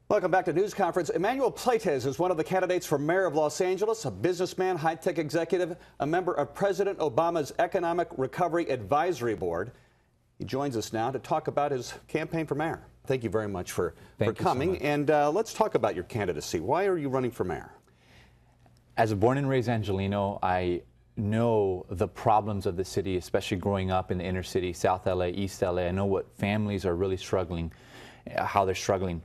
Welcome back to News Conference. Emanuel Pleitez is one of the candidates for mayor of Los Angeles, a businessman, high-tech executive, a member of President Obama's Economic Recovery Advisory Board. He joins us now to talk about his campaign for mayor. Thank you very much for coming. So much. And let's talk about your candidacy. Why are you running for mayor? As a born and raised Angeleno, I know the problems of the city, especially growing up in the inner city, South LA, East LA. I know what families are really struggling, how they're struggling.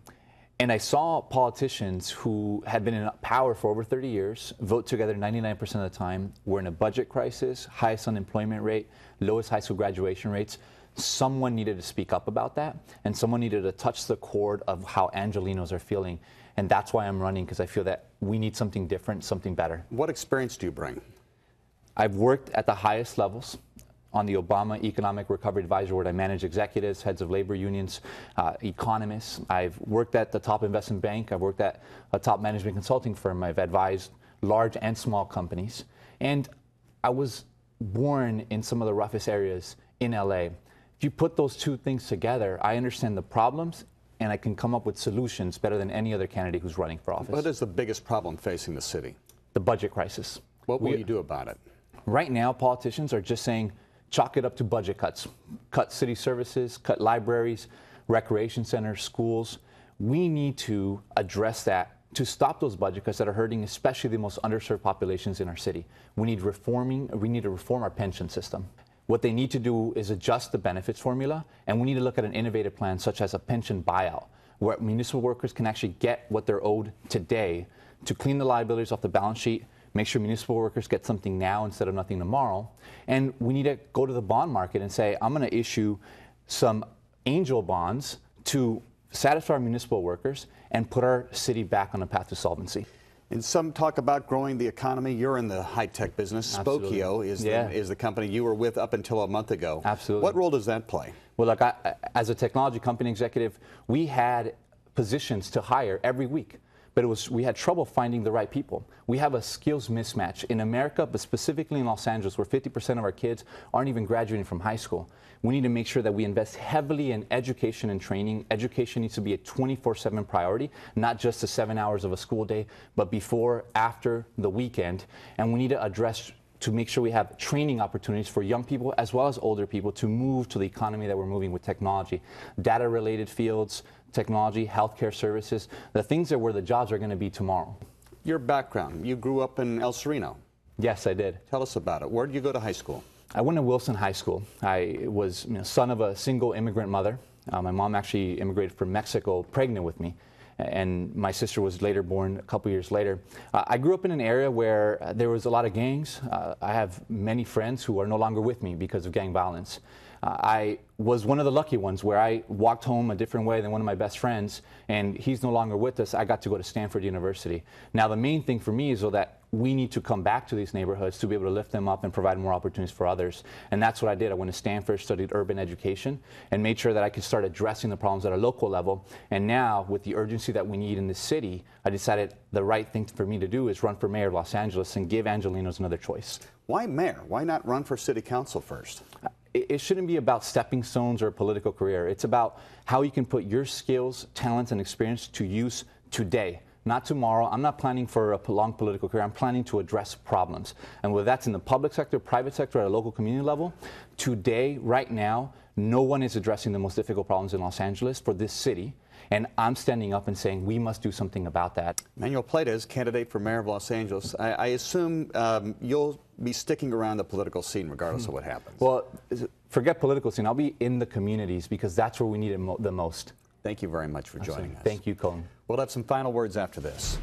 And I saw politicians who had been in power for over 30 years vote together 99% of the time. We're in a budget crisis, highest unemployment rate, lowest high school graduation rates. Someone needed to speak up about that, and someone needed to touch the chord of how Angelenos are feeling. And that's why I'm running, because I feel that we need something different, something better. What experience do you bring? I've worked at the highest levels on the Obama Economic Recovery Advisory Board. I manage executives, heads of labor unions, economists. I've worked at the top investment bank. I've worked at a top management consulting firm. I've advised large and small companies. And I was born in some of the roughest areas in LA. If you put those two things together, I understand the problems and I can come up with solutions better than any other candidate who's running for office. What is the biggest problem facing the city? The budget crisis. What will you do about it? Right now, politicians are just saying, chalk it up to budget cuts. Cut city services, cut libraries, recreation centers, schools. We need to address that to stop those budget cuts that are hurting especially the most underserved populations in our city. We need to reform our pension system. What they need to do is adjust the benefits formula, and we need to look at an innovative plan such as a pension buyout, where municipal workers can actually get what they're owed today to clean the liabilities off the balance sheet, make sure municipal workers get something now instead of nothing tomorrow. And we need to go to the bond market and say, I'm going to issue some angel bonds to satisfy our municipal workers and put our city back on a path to solvency. And some talk about growing the economy. You're in the high-tech business. Absolutely. Spokio is the company you were with up until a month ago. Absolutely. What role does that play? Well, look, as a technology company executive, we had positions to hire every week. But we had trouble finding the right people. We have a skills mismatch in America, but specifically in Los Angeles, where 50% of our kids aren't even graduating from high school. We need to make sure that we invest heavily in education and training. Education needs to be a 24/7 priority, not just the 7 hours of a school day, but before, after, the weekend. And we need to address to make sure we have training opportunities for young people as well as older people to move to the economy that we're moving with technology. Data-related fields, technology, healthcare services, the things that where the jobs are going to be tomorrow. Your background, you grew up in El Sereno. Yes, I did. Tell us about it. Where did you go to high school? I went to Wilson High School. I was son of a single immigrant mother. My mom actually immigrated from Mexico pregnant with me, and my sister was later born a couple years later. I grew up in an area where there was a lot of gangs. I have many friends who are no longer with me because of gang violence. I was one of the lucky ones where I walked home a different way than one of my best friends, and he's no longer with us. I got to go to Stanford University. Now, the main thing for me is that we need to come back to these neighborhoods to be able to lift them up and provide more opportunities for others. And that's what I did. I went to Stanford, studied urban education, and made sure that I could start addressing the problems at a local level. And now, with the urgency that we need in this city, I decided the right thing for me to do is run for mayor of Los Angeles and give Angelenos another choice. Why mayor? Why not run for city council first? It shouldn't be about stepping stones or a political career. It's about how you can put your skills, talents, and experience to use today, not tomorrow. I'm not planning for a long political career. I'm planning to address problems. And whether that's in the public sector, private sector, at a local community level, today, right now, no one is addressing the most difficult problems in Los Angeles for this city. And I'm standing up and saying we must do something about that. Emanuel Pleitez, candidate for mayor of Los Angeles. I assume you'll be sticking around the political scene regardless of what happens. Well, forget political scene. I'll be in the communities because that's where we need it the most. Thank you very much for joining us. Thank you, Colin. We'll have some final words after this.